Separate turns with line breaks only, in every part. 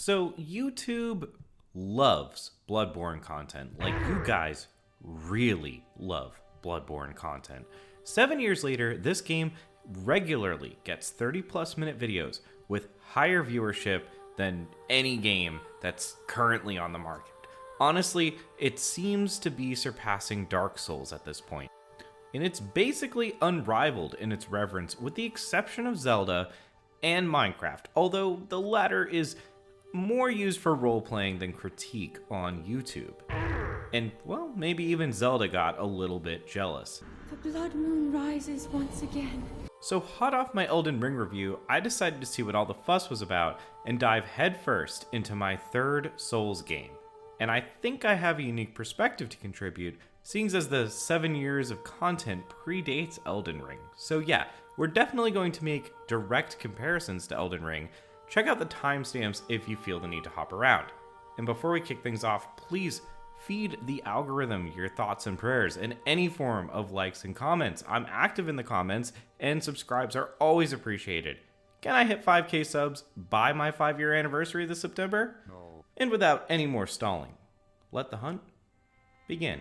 So YouTube loves Bloodborne content. Like, you guys really love Bloodborne content. 7 years later, this game regularly gets 30+ minute videos with higher viewership than any game that's currently on the market. Honestly, it seems to be surpassing Dark Souls at this point. And it's basically unrivaled in its reverence, with the exception of Zelda and Minecraft, although the latter is more used for role-playing than critique on YouTube. And, well, maybe even Zelda got a little bit jealous.
The blood moon rises once again.
So hot off my Elden Ring review, I decided to see what all the fuss was about and dive headfirst into my third Souls game. And I think I have a unique perspective to contribute, seeing as the 7 years of content predates Elden Ring. So yeah, we're definitely going to make direct comparisons to Elden Ring. Check out the timestamps if you feel the need to hop around. And before we kick things off, please feed the algorithm your thoughts and prayers in any form of likes and comments. I'm active in the comments, and subscribes are always appreciated. Can I hit 5K subs by my 5-year anniversary this September? No. And without any more stalling, let the hunt begin.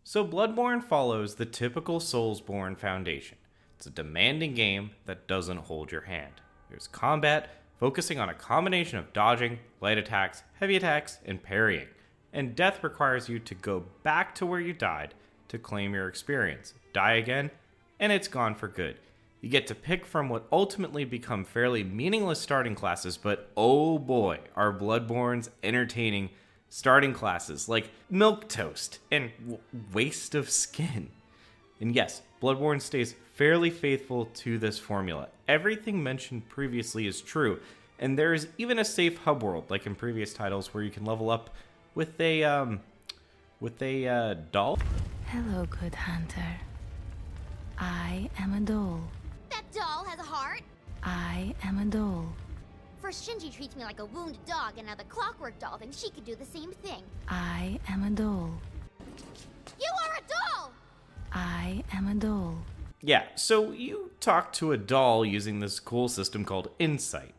So Bloodborne follows the typical Soulsborne foundation. It's a demanding game that doesn't hold your hand. There's combat, focusing on a combination of dodging, light attacks, heavy attacks, and parrying. And death requires you to go back to where you died to claim your experience. Die again, and it's gone for good. You get to pick from what ultimately become fairly meaningless starting classes, but oh boy, are Bloodborne's entertaining starting classes like milquetoast and waste of skin. And yes, Bloodborne stays fairly faithful to this formula. Everything mentioned previously is true, and there is even a safe hub world like in previous titles where you can level up with a doll.
Hello, good hunter. I am a doll.
That doll has a heart?
I am a doll.
First Shinji treats me like a wounded dog, and now the Clockwork Doll thinks she could do the same thing.
I am a doll.
You are a doll!
I am a doll.
Yeah, so you talk to a doll using this cool system called Insight.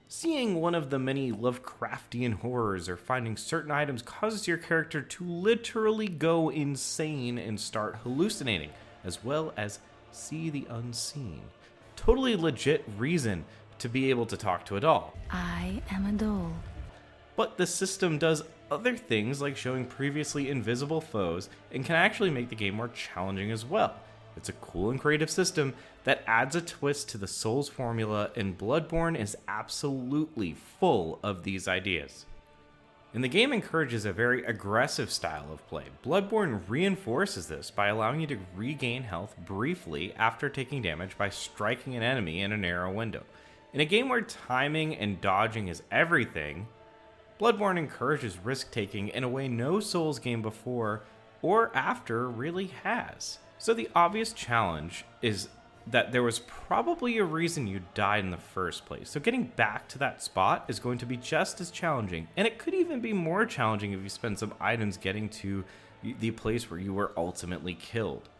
Seeing one of the many Lovecraftian horrors or finding certain items causes your character to literally go insane and start hallucinating, as well as see the unseen. Totally legit reason to be able to talk to a doll.
I am a doll.
But the system does other things like showing previously invisible foes and can actually make the game more challenging as well. It's a cool and creative system that adds a twist to the Souls formula, and Bloodborne is absolutely full of these ideas. And the game encourages a very aggressive style of play. Bloodborne reinforces this by allowing you to regain health briefly after taking damage by striking an enemy in a narrow window. In a game where timing and dodging is everything, Bloodborne encourages risk-taking in a way no Souls game before or after really has. So the obvious challenge is that there was probably a reason you died in the first place. So getting back to that spot is going to be just as challenging, and it could even be more challenging if you spend some items getting to the place where you were ultimately killed.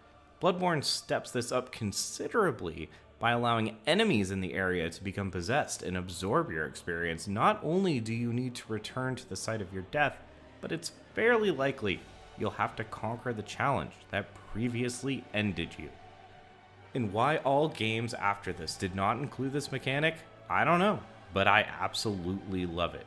Bloodborne steps this up considerably by allowing enemies in the area to become possessed and absorb your experience. Not only do you need to return to the site of your death, but it's fairly likely you'll have to conquer the challenge that previously ended you. And why all games after this did not include this mechanic, I don't know, but I absolutely love it.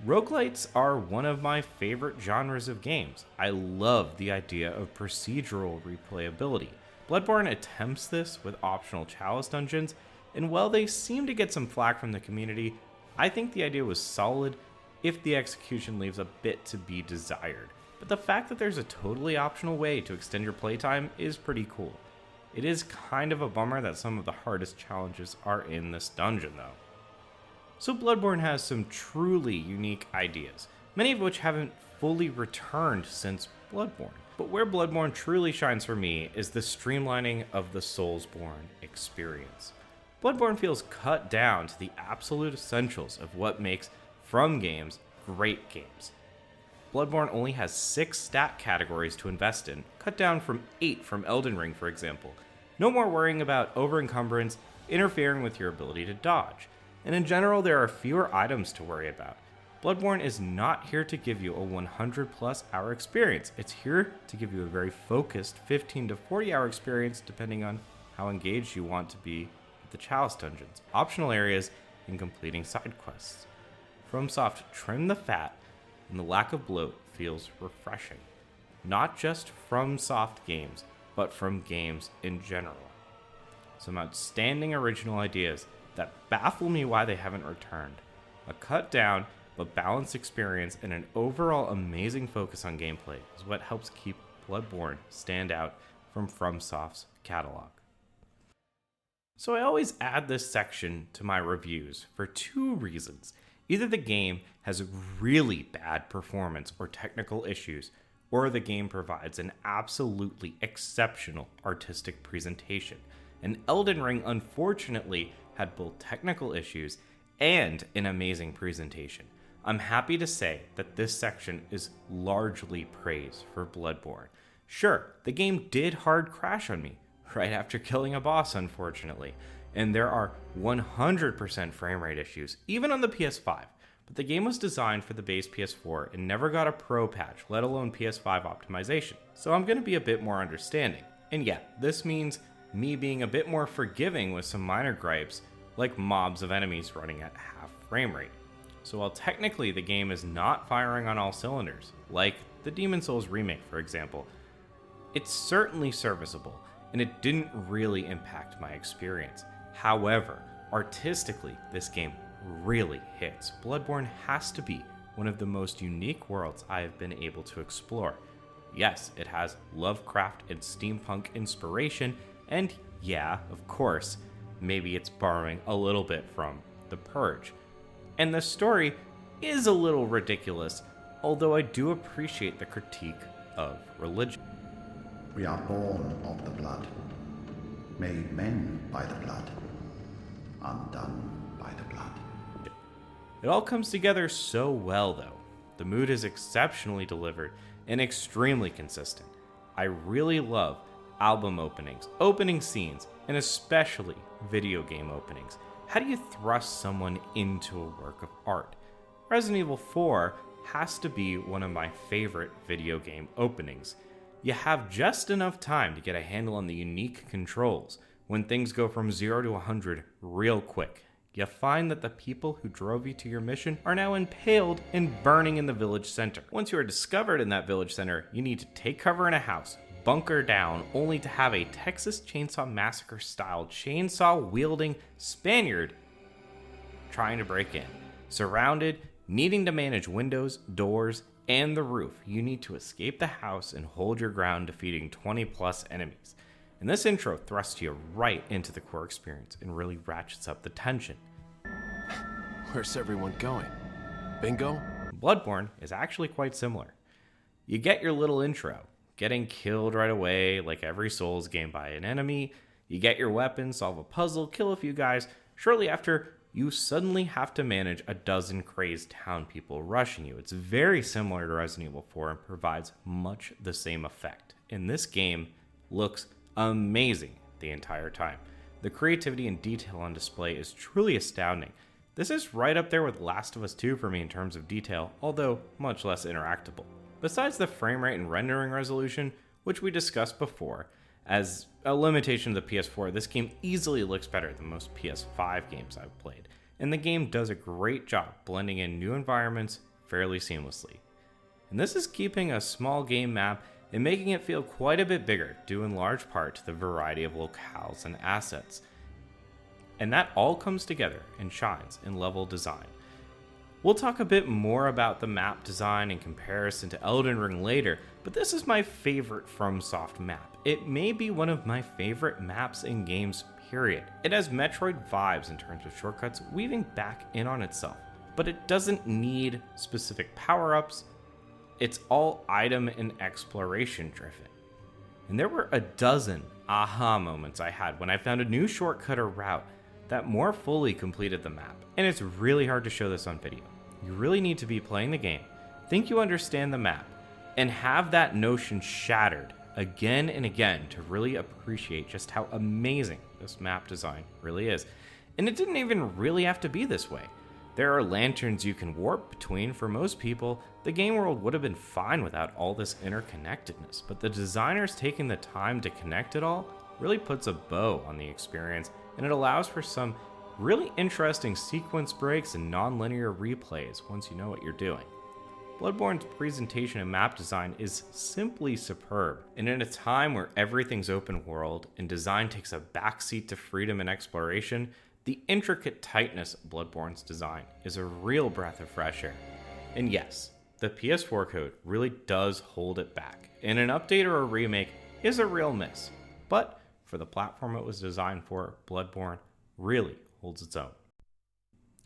Roguelites are one of my favorite genres of games. I love the idea of procedural replayability. Bloodborne attempts this with optional chalice dungeons, and while they seem to get some flack from the community, I think the idea was solid if the execution leaves a bit to be desired. But the fact that there's a totally optional way to extend your playtime is pretty cool. It is kind of a bummer that some of the hardest challenges are in this dungeon though. So Bloodborne has some truly unique ideas, many of which haven't fully returned since Bloodborne. But where Bloodborne truly shines for me is the streamlining of the Soulsborne experience. Bloodborne feels cut down to the absolute essentials of what makes From games great games. Bloodborne only has 6 stat categories to invest in, cut down from 8 from Elden Ring, for example. No more worrying about over-encumbrance interfering with your ability to dodge. And in general, there are fewer items to worry about. Bloodborne is not here to give you a 100 plus hour experience. It's here to give you a very focused 15 to 40 hour experience depending on how engaged you want to be with the Chalice dungeons, optional areas, and completing side quests. FromSoft trimmed the fat, and the lack of bloat feels refreshing. Not just FromSoft games, but from games in general. Some outstanding original ideas that baffle me why they haven't returned. A cut down but balanced experience and an overall amazing focus on gameplay is what helps keep Bloodborne stand out from FromSoft's catalog. So I always add this section to my reviews for 2 reasons. Either the game has really bad performance or technical issues, or the game provides an absolutely exceptional artistic presentation. And Elden Ring unfortunately had both technical issues and an amazing presentation. I'm happy to say that this section is largely praise for Bloodborne. Sure, the game did hard crash on me right after killing a boss, unfortunately, and there are 100% frame rate issues, even on the PS5, but the game was designed for the base PS4 and never got a pro patch, let alone PS5 optimization, so I'm going to be a bit more understanding. And yeah, this means me being a bit more forgiving with some minor gripes, like mobs of enemies running at half frame rate. So while technically the game is not firing on all cylinders, like the Demon's Souls remake for example, it's certainly serviceable, and it didn't really impact my experience. However, artistically, this game really hits. Bloodborne has to be one of the most unique worlds I have been able to explore. Yes, it has Lovecraft and steampunk inspiration, and yeah, of course, maybe it's borrowing a little bit from The Purge. And the story is a little ridiculous, although I do appreciate the critique of religion.
We are born of the blood, made men by the blood, undone by the blood.
It all comes together so well though. The mood is exceptionally delivered and extremely consistent. I really love album openings, opening scenes, and especially video game openings. How do you thrust someone into a work of art? Resident Evil 4 has to be one of my favorite video game openings. You have just enough time to get a handle on the unique controls when things go from 0 to 100 real quick. You find that the people who drove you to your mission are now impaled and burning in the village center. Once you are discovered in that village center, you need to take cover in a house, bunker down, only to have a Texas Chainsaw Massacre style chainsaw wielding Spaniard trying to break in. Surrounded, needing to manage windows, doors, and the roof, you need to escape the house and hold your ground, defeating 20 plus enemies. And this intro thrusts you right into the core experience and really ratchets up the tension.
Where's everyone going? Bingo?
Bloodborne is actually quite similar. You get your little intro, getting killed right away like every Souls game by an enemy. You get your weapon, solve a puzzle, kill a few guys. Shortly after, you suddenly have to manage a dozen crazed town people rushing you. It's very similar to Resident Evil 4 and provides much the same effect. And this game looks amazing the entire time. The creativity and detail on display is truly astounding. This is right up there with Last of Us 2 for me in terms of detail, although much less interactable. Besides the frame rate and rendering resolution, which we discussed before, as a limitation of the PS4, this game easily looks better than most PS5 games I've played, and the game does a great job blending in new environments fairly seamlessly. And this is keeping a small game map and making it feel quite a bit bigger, due in large part to the variety of locales and assets. And that all comes together and shines in level design. We'll talk a bit more about the map design in comparison to Elden Ring later, but this is my favorite FromSoft map. It may be one of my favorite maps in games, period. It has Metroid vibes in terms of shortcuts weaving back in on itself, but it doesn't need specific power-ups. It's all item and exploration driven. And there were a dozen aha moments I had when I found a new shortcut or route that more fully completed the map. And it's really hard to show this on video. You really need to be playing the game, think you understand the map, and have that notion shattered again and again to really appreciate just how amazing this map design really is. And it didn't even really have to be this way. There are lanterns you can warp between. For most people, the game world would have been fine without all this interconnectedness, but the designers taking the time to connect it all really puts a bow on the experience, and it allows for some really interesting sequence breaks and non-linear replays once you know what you're doing. Bloodborne's presentation and map design is simply superb, and in a time where everything's open world and design takes a backseat to freedom and exploration, the intricate tightness of Bloodborne's design is a real breath of fresh air. And yes, the PS4 code really does hold it back, and an update or a remake is a real miss, but for the platform it was designed for, Bloodborne really holds its own.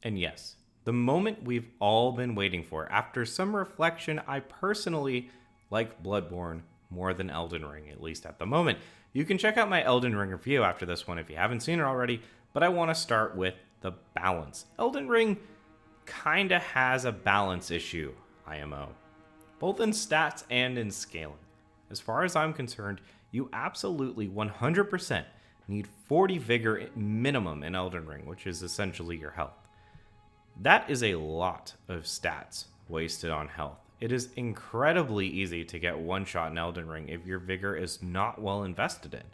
And yes, the moment we've all been waiting for. After some reflection, I personally like Bloodborne more than Elden Ring, at least at the moment. You can check out my Elden Ring review after this one if you haven't seen it already, but I want to start with the balance. Elden Ring kinda has a balance issue, IMO, both in stats and in scaling. As far as I'm concerned, you absolutely 100% need 40 vigor minimum in Elden Ring, which is essentially your health. That is a lot of stats wasted on health. It is incredibly easy to get one shot in Elden Ring if your vigor is not well invested in.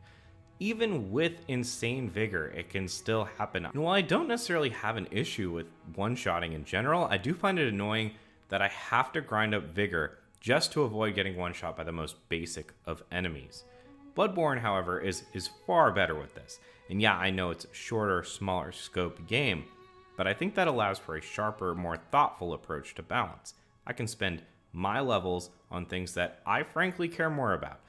Even with insane vigor, it can still happen. And while I don't necessarily have an issue with one-shotting in general, I do find it annoying that I have to grind up vigor just to avoid getting one-shot by the most basic of enemies. Bloodborne, however, is far better with this. And yeah, I know it's a shorter, smaller scope game, but I think that allows for a sharper, more thoughtful approach to balance. I can spend my levels on things that I frankly care more about.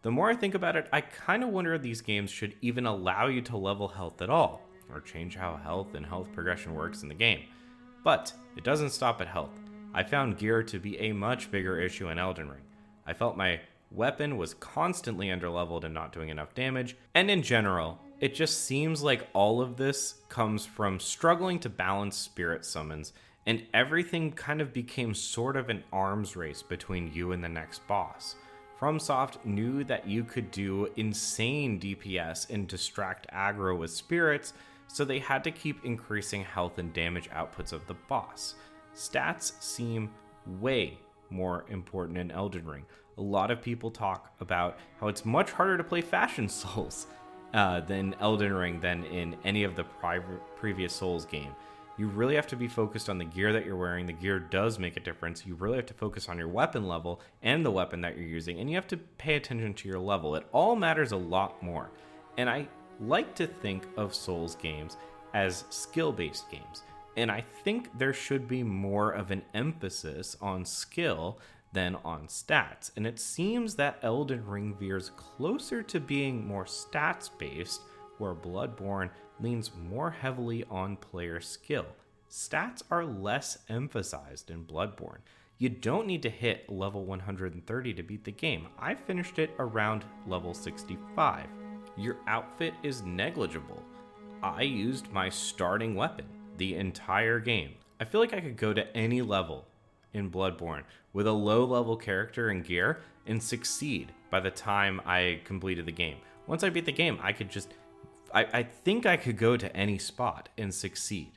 The more I think about it, I kind of wonder if these games should even allow you to level health at all, or change how health and health progression works in the game. But it doesn't stop at health. I found gear to be a much bigger issue in Elden Ring. I felt my weapon was constantly underleveled and not doing enough damage, and in general, it just seems like all of this comes from struggling to balance spirit summons, and everything kind of became sort of an arms race between you and the next boss. FromSoft knew that you could do insane DPS and distract aggro with spirits, so they had to keep increasing health and damage outputs of the boss. Stats seem way more important in Elden Ring. A lot of people talk about how it's much harder to play Fashion Souls than Elden Ring than in any of the previous Souls game. You really have to be focused on the gear that you're wearing. The gear does make a difference. You really have to focus on your weapon level and the weapon that you're using, and you have to pay attention to your level. It all matters a lot more. And I like to think of Souls games as skill-based games, and I think there should be more of an emphasis on skill than on stats. And it seems that Elden Ring veers closer to being more stats-based, where Bloodborne leans more heavily on player skill. Stats are less emphasized in Bloodborne. You don't need to hit level 130 to beat the game. I finished it around level 65. Your outfit is negligible. I used my starting weapon the entire game. I feel like I could go to any level in Bloodborne with a low level character and gear and succeed by the time I completed the game. Once I beat the game, I think I could go to any spot and succeed.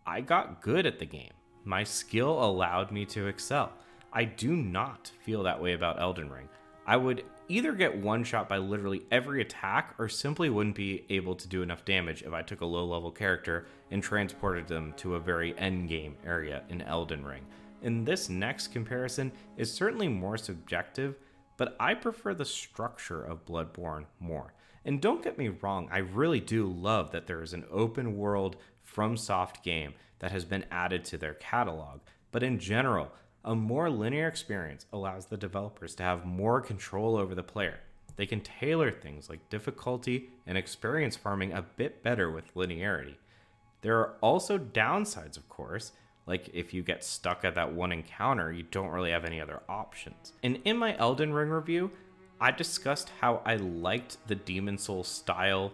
I got good at the game. My skill allowed me to excel. I do not feel that way about Elden Ring. I would either get one shot by literally every attack or simply wouldn't be able to do enough damage if I took a low level character and transported them to a very end game area in Elden Ring. And this next comparison is certainly more subjective, but I prefer the structure of Bloodborne more. And don't get me wrong, I really do love that there is an open world FromSoft game that has been added to their catalog, but in general, a more linear experience allows the developers to have more control over the player. They can tailor things like difficulty and experience farming a bit better with linearity. There are also downsides, of course, like if you get stuck at that one encounter, you don't really have any other options. And in my Elden Ring review, I discussed how I liked the Demon Souls style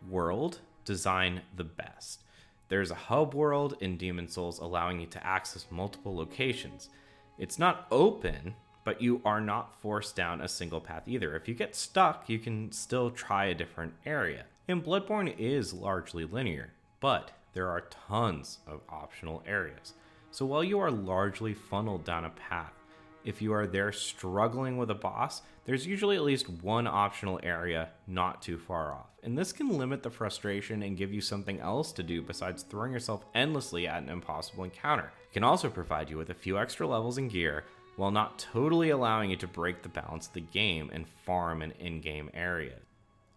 world design the best. There's a hub world in Demon Souls allowing you to access multiple locations. It's not open, but you are not forced down a single path either. If you get stuck, you can still try a different area. And Bloodborne is largely linear, but there are tons of optional areas. So while you are largely funneled down a path, if you are there struggling with a boss, there's usually at least one optional area not too far off. And this can limit the frustration and give you something else to do besides throwing yourself endlessly at an impossible encounter. It can also provide you with a few extra levels and gear, while not totally allowing you to break the balance of the game and farm in in-game areas.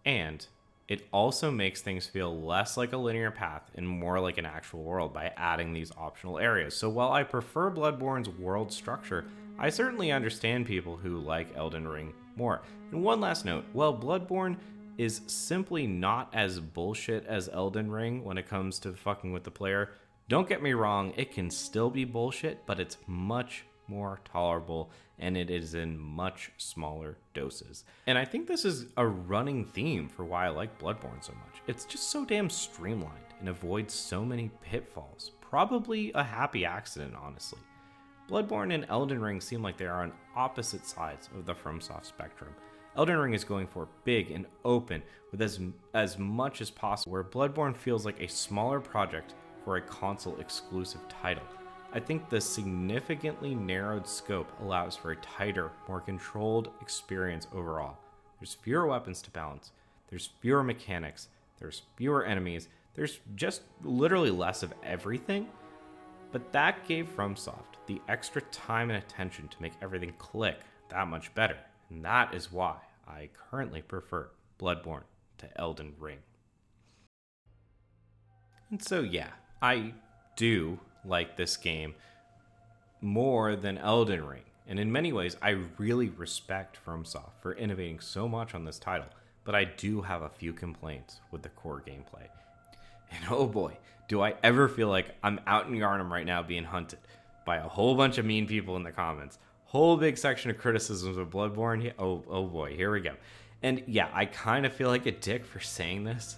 And it also makes things feel less like a linear path and more like an actual world by adding these optional areas. So while I prefer Bloodborne's world structure, I certainly understand people who like Elden Ring more. And one last note, while Bloodborne is simply not as bullshit as Elden Ring when it comes to fucking with the player, don't get me wrong, it can still be bullshit, but it's much more tolerable and it is in much smaller doses. And I think this is a running theme for why I like Bloodborne so much. It's just so damn streamlined and avoids so many pitfalls. Probably a happy accident, honestly. Bloodborne and Elden Ring seem like they are on opposite sides of the FromSoft spectrum. Elden Ring is going for big and open with as much as possible, where Bloodborne feels like a smaller project for a console exclusive title. I think the significantly narrowed scope allows for a tighter, more controlled experience overall. There's fewer weapons to balance, there's fewer mechanics, there's fewer enemies, there's just literally less of everything. But that gave FromSoft the extra time and attention to make everything click that much better. And that is why I currently prefer Bloodborne to Elden Ring. And so yeah, I do like this game more than Elden Ring. And in many ways, I really respect FromSoft for innovating so much on this title. But I do have a few complaints with the core gameplay. And oh boy, do I ever feel like I'm out in Yarnum right now being hunted by a whole bunch of mean people in the comments. Whole big section of criticisms of Bloodborne. Oh boy, here we go. And yeah, I kind of feel like a dick for saying this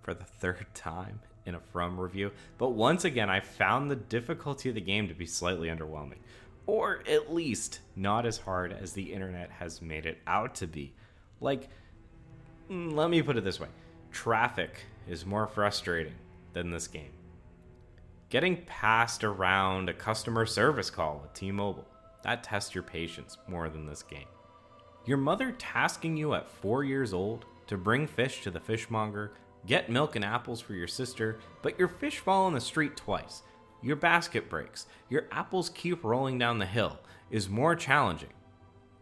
for the third time in a From review. But once again, I found the difficulty of the game to be slightly underwhelming. Or at least not as hard as the internet has made it out to be. Like, let me put it this way. Traffic is more frustrating than this game. Getting passed around a customer service call at T-Mobile, that tests your patience more than this game. Your mother tasking you at 4 years old to bring fish to the fishmonger, get milk and apples for your sister, but your fish fall in the street twice. Your basket breaks. Your apples keep rolling down the hill is more challenging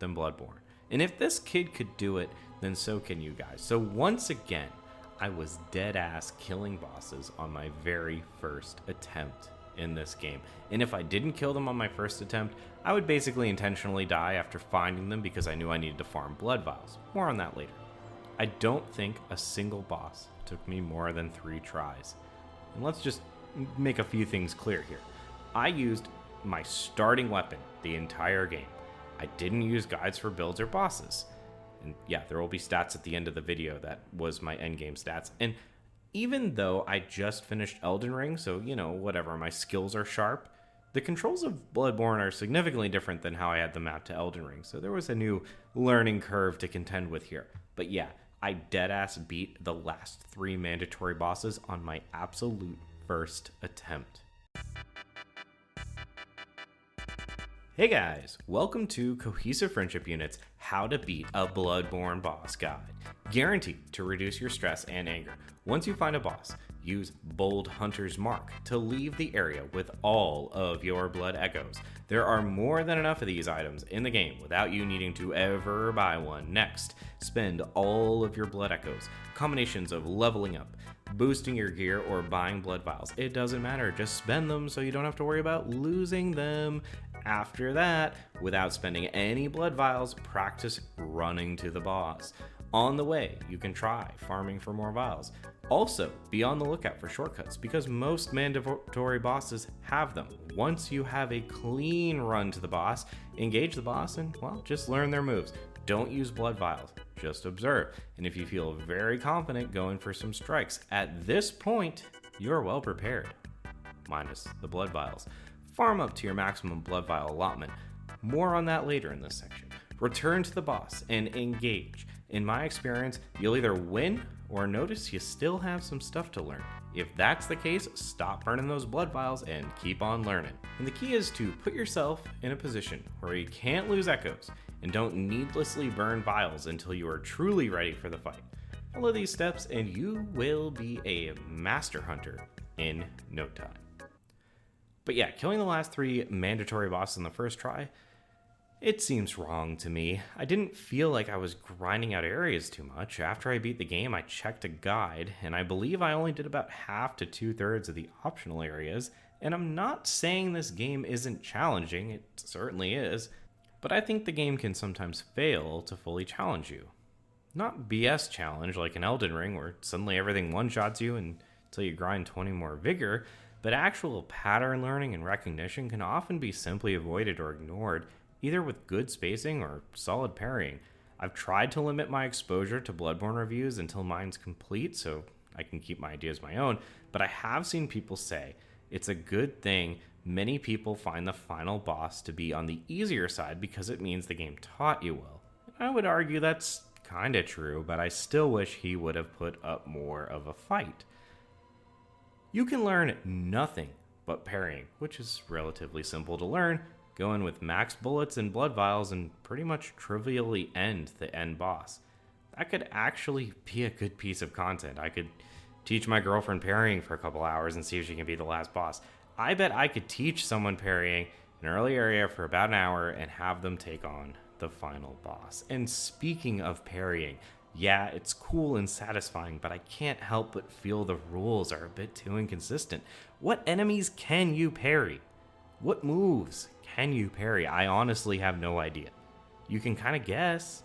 than Bloodborne. And if this kid could do it, then so can you guys. So once again, I was dead ass killing bosses on my very first attempt in this game. And if I didn't kill them on my first attempt, I would basically intentionally die after finding them because I knew I needed to farm blood vials. More on that later. I don't think a single boss took me more than 3 tries. And let's just make a few things clear here. I used my starting weapon the entire game. I didn't use guides for builds or bosses. And yeah, there will be stats at the end of the video. That was my endgame stats. And even though I just finished Elden Ring, so, you know, whatever, my skills are sharp, the controls of Bloodborne are significantly different than how I had them mapped to Elden Ring. So there was a new learning curve to contend with here. But yeah, I deadass beat the last 3 mandatory bosses on my absolute first attempt. Hey guys, welcome to Cohesive Friendship Unit's How to Beat a Bloodborne Boss Guide. Guaranteed to reduce your stress and anger. Once you find a boss, use Bold Hunter's Mark to leave the area with all of your blood echoes. There are more than enough of these items in the game without you needing to ever buy one. Next, spend all of your blood echoes. Combinations of leveling up, boosting your gear, or buying blood vials. It doesn't matter, just spend them so you don't have to worry about losing them. After that, without spending any blood vials, practice running to the boss. On the way, you can try farming for more vials. Also, be on the lookout for shortcuts because most mandatory bosses have them. Once you have a clean run to the boss, engage the boss and, well, just learn their moves. Don't use blood vials, just observe. And if you feel very confident, go in for some strikes. At this point, you're well prepared. Minus the blood vials. Farm up to your maximum blood vial allotment. More on that later in this section. Return to the boss and engage. In my experience, you'll either win or notice you still have some stuff to learn. If that's the case, stop burning those blood vials and keep on learning. And the key is to put yourself in a position where you can't lose echoes and don't needlessly burn vials until you are truly ready for the fight. Follow these steps and you will be a master hunter in no time. But yeah, killing the last 3 mandatory bosses in the first try, it seems wrong to me. I didn't feel like I was grinding out areas too much. After I beat the game, I checked a guide, and I believe I only did about half to 2/3 of the optional areas. And I'm not saying this game isn't challenging, it certainly is, but I think the game can sometimes fail to fully challenge you. Not BS challenge like an Elden Ring where suddenly everything one-shots you until you grind 20 more vigor, but actual pattern learning and recognition can often be simply avoided or ignored, either with good spacing or solid parrying. I've tried to limit my exposure to Bloodborne reviews until mine's complete so I can keep my ideas my own, but I have seen people say it's a good thing many people find the final boss to be on the easier side because it means the game taught you well. I would argue that's kinda true, but I still wish he would have put up more of a fight. You can learn nothing but parrying, which is relatively simple to learn. Go in with max bullets and blood vials and pretty much trivially end the end boss. That could actually be a good piece of content. I could teach my girlfriend parrying for a couple hours and see if she can be the last boss. I bet I could teach someone parrying an early area for about an hour and have them take on the final boss. And speaking of parrying, yeah, it's cool and satisfying, but I can't help but feel the rules are a bit too inconsistent. What enemies can you parry? What moves can you parry? I honestly have no idea. You can kind of guess.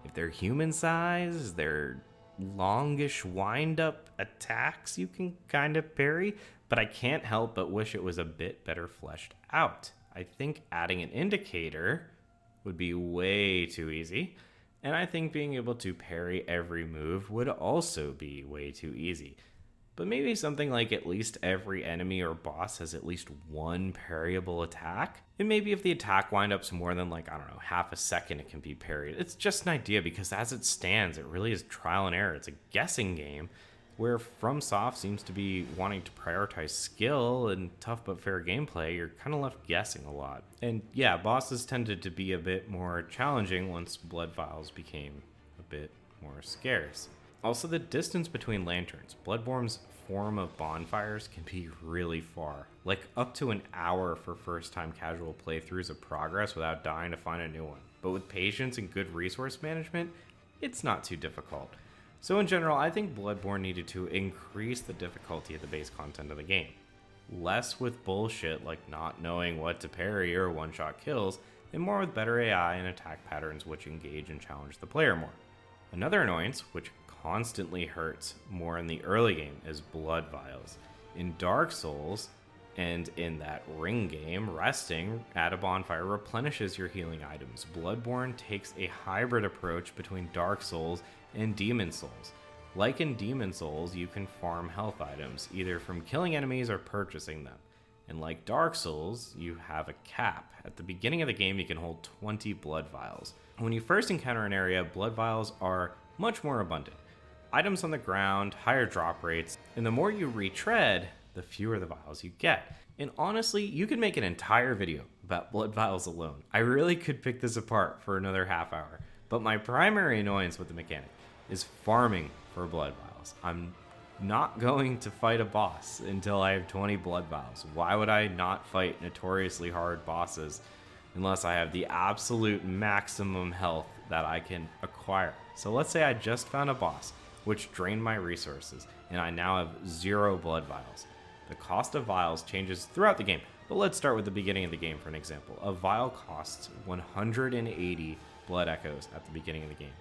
If they're human size, they're longish wind-up attacks you can kind of parry, but I can't help but wish it was a bit better fleshed out. I think adding an indicator would be way too easy, and I think being able to parry every move would also be way too easy. But maybe something like at least every enemy or boss has at least one parryable attack. And maybe if the attack wind-up's more than half a second, it can be parried. It's just an idea because as it stands, it really is trial and error. It's a guessing game where FromSoft seems to be wanting to prioritize skill and tough but fair gameplay. You're kind of left guessing a lot. And yeah, bosses tended to be a bit more challenging once blood vials became a bit more scarce. Also, the distance between lanterns. Bloodborne's form of bonfires can be really far, like up to an hour for first-time casual playthroughs of progress without dying to find a new one. But with patience and good resource management, it's not too difficult. So in general, I think Bloodborne needed to increase the difficulty of the base content of the game. Less with bullshit like not knowing what to parry or one-shot kills, and more with better AI and attack patterns which engage and challenge the player more. Another annoyance, which constantly hurts more in the early game, is blood vials. In Dark Souls, and in that Ring game, resting at a bonfire replenishes your healing items. Bloodborne takes a hybrid approach between Dark Souls and Demon Souls. Like in Demon Souls, you can farm health items, either from killing enemies or purchasing them. And like Dark Souls, you have a cap. At the beginning of the game, you can hold 20 blood vials. When you first encounter an area, blood vials are much more abundant. Items on the ground, higher drop rates, and the more you retread, the fewer the vials you get. And honestly, you could make an entire video about blood vials alone. I really could pick this apart for another half hour. But my primary annoyance with the mechanic is farming for blood vials. I'm not going to fight a boss until I have 20 blood vials. Why would I not fight notoriously hard bosses unless I have the absolute maximum health that I can acquire? So let's say I just found a boss which drained my resources, and I now have 0 blood vials. The cost of vials changes throughout the game, But let's start with the beginning of the game for an example. A vial costs 180 blood echoes at the beginning of the game.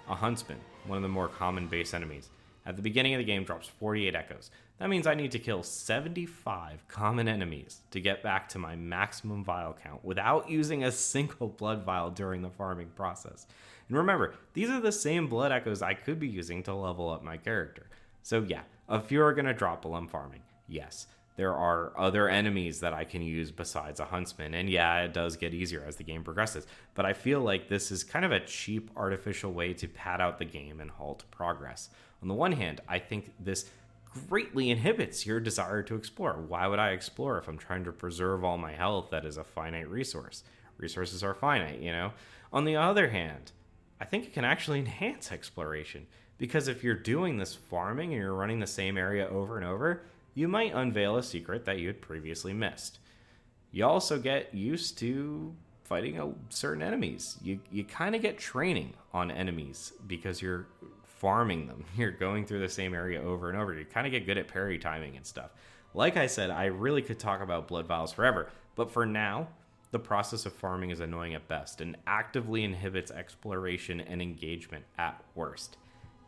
A huntsman, one of the more common base enemies, at the beginning of the game drops 48 echoes. That means I need to kill 75 common enemies to get back to my maximum vial count without using a single blood vial during the farming process. And remember, these are the same blood echoes I could be using to level up my character. So yeah, a few are going to drop while I'm farming. Yes, there are other enemies that I can use besides a huntsman, and yeah, it does get easier as the game progresses, but I feel like this is kind of a cheap, artificial way to pad out the game and halt progress. On the one hand, I think this greatly inhibits your desire to explore. Why would I explore if I'm trying to preserve all my health that is a finite resource? Resources are finite, you know? On the other hand, I think it can actually enhance exploration, because if you're doing this farming and you're running the same area over and over, you might unveil a secret that you had previously missed. You also get used to fighting certain enemies. You kind of get training on enemies because you're farming them. You're going through the same area over and over. You kind of get good at parry timing and stuff. Like I said, I really could talk about blood vials forever, but for now, the process of farming is annoying at best and actively inhibits exploration and engagement at worst.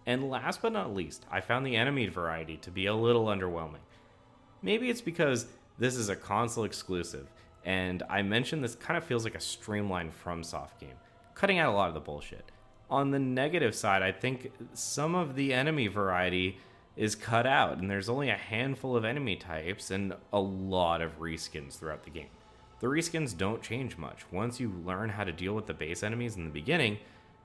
And last but not least, I found the enemy variety to be a little underwhelming. Maybe it's because this is a console exclusive, and I mentioned this kind of feels like a streamlined FromSoft game, cutting out a lot of the bullshit. On the negative side, I think some of the enemy variety is cut out, and there's only a handful of enemy types and a lot of reskins throughout the game. The reskins don't change much. Once you learn how to deal with the base enemies in the beginning,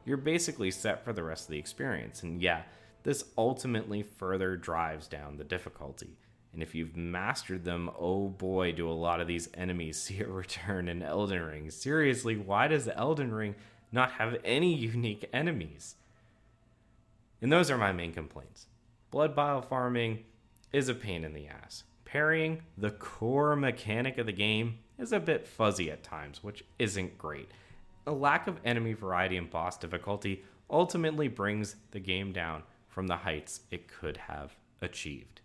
you're basically set for the rest of the experience. And yeah, this ultimately further drives down the difficulty. And if you've mastered them, oh boy, do a lot of these enemies see a return in Elden Ring. Seriously, why does Elden Ring not have any unique enemies? And those are my main complaints. Blood vial farming is a pain in the ass. Parrying, the core mechanic of the game, is a bit fuzzy at times, which isn't great. A lack of enemy variety and boss difficulty ultimately brings the game down from the heights it could have achieved.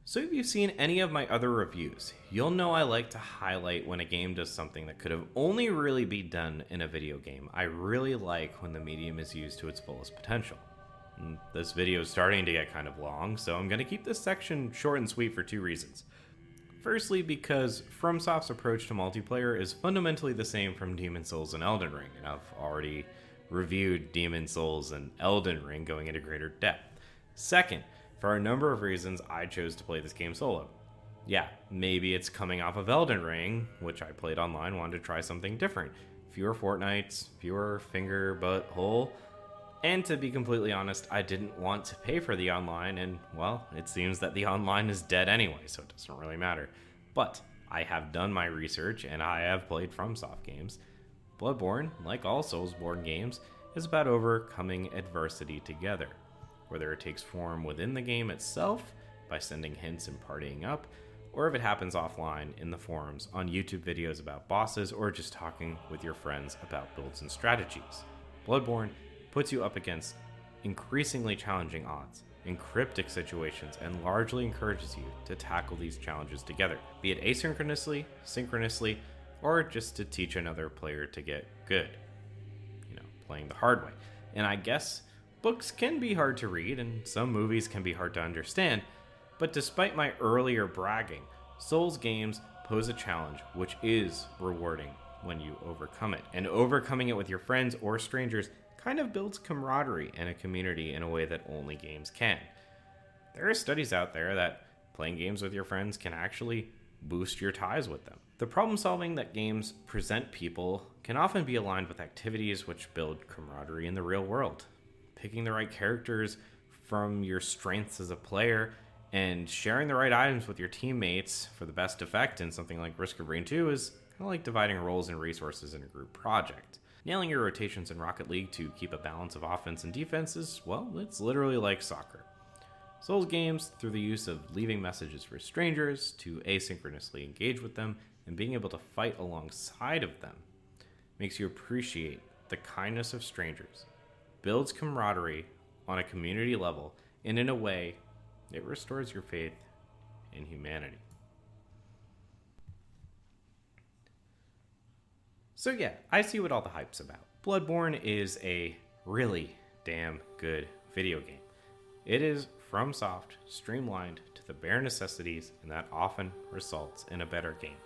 So if you've seen any of my other reviews, you'll know I like to highlight when a game does something that could have only really been done in a video game. I really like when the medium is used to its fullest potential. And this video is starting to get kind of long, so I'm going to keep this section short and sweet for two reasons. Firstly, because FromSoft's approach to multiplayer is fundamentally the same from Demon's Souls and Elden Ring, and I've already reviewed Demon's Souls and Elden Ring going into greater depth. Second, for a number of reasons, I chose to play this game solo. Yeah, maybe it's coming off of Elden Ring, which I played online, wanted to try something different. Fewer fortnights, fewer finger, butt, hole. And to be completely honest, I didn't want to pay for the online, and well, it seems that the online is dead anyway, so it doesn't really matter. But I have done my research, and I have played FromSoft games. Bloodborne, like all Soulsborne games, is about overcoming adversity together. Whether it takes form within the game itself, by sending hints and partying up, or if it happens offline in the forums, on YouTube videos about bosses, or just talking with your friends about builds and strategies. Bloodborne puts you up against increasingly challenging odds, in cryptic situations, and largely encourages you to tackle these challenges together, be it asynchronously, synchronously, or just to teach another player to get good. You know, playing the hard way. And I guess books can be hard to read, and some movies can be hard to understand, but despite my earlier bragging, Souls games pose a challenge which is rewarding when you overcome it. And overcoming it with your friends or strangers kind of builds camaraderie and a community in a way that only games can. There are studies out there that playing games with your friends can actually boost your ties with them. The problem solving that games present people can often be aligned with activities which build camaraderie in the real world. Picking the right characters from your strengths as a player and sharing the right items with your teammates for the best effect in something like Risk of Rain 2 is kind of like dividing roles and resources in a group project. Nailing your rotations in Rocket League to keep a balance of offense and defense is, well, it's literally like soccer. Souls games, through the use of leaving messages for strangers to asynchronously engage with them and being able to fight alongside of them, makes you appreciate the kindness of strangers, builds camaraderie on a community level, and in a way, it restores your faith in humanity. So yeah, I see what all the hype's about. Bloodborne is a really damn good video game. It is FromSoft, streamlined to the bare necessities, and that often results in a better game.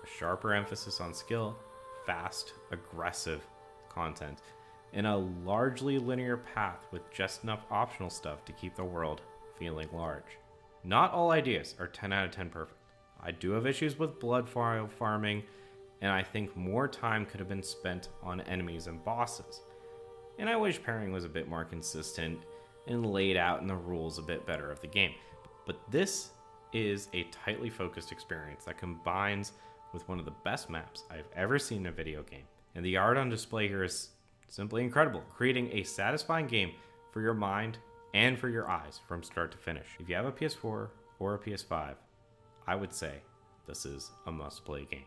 A sharper emphasis on skill, fast, aggressive content, and a largely linear path with just enough optional stuff to keep the world feeling large. Not all ideas are 10 out of 10 perfect. I do have issues with blood farming, and I think more time could have been spent on enemies and bosses. And I wish pairing was a bit more consistent and laid out in the rules a bit better of the game. But this is a tightly focused experience that combines with one of the best maps I've ever seen in a video game. And the art on display here is simply incredible, creating a satisfying game for your mind and for your eyes from start to finish. If you have a PS4 or a PS5, I would say this is a must-play game.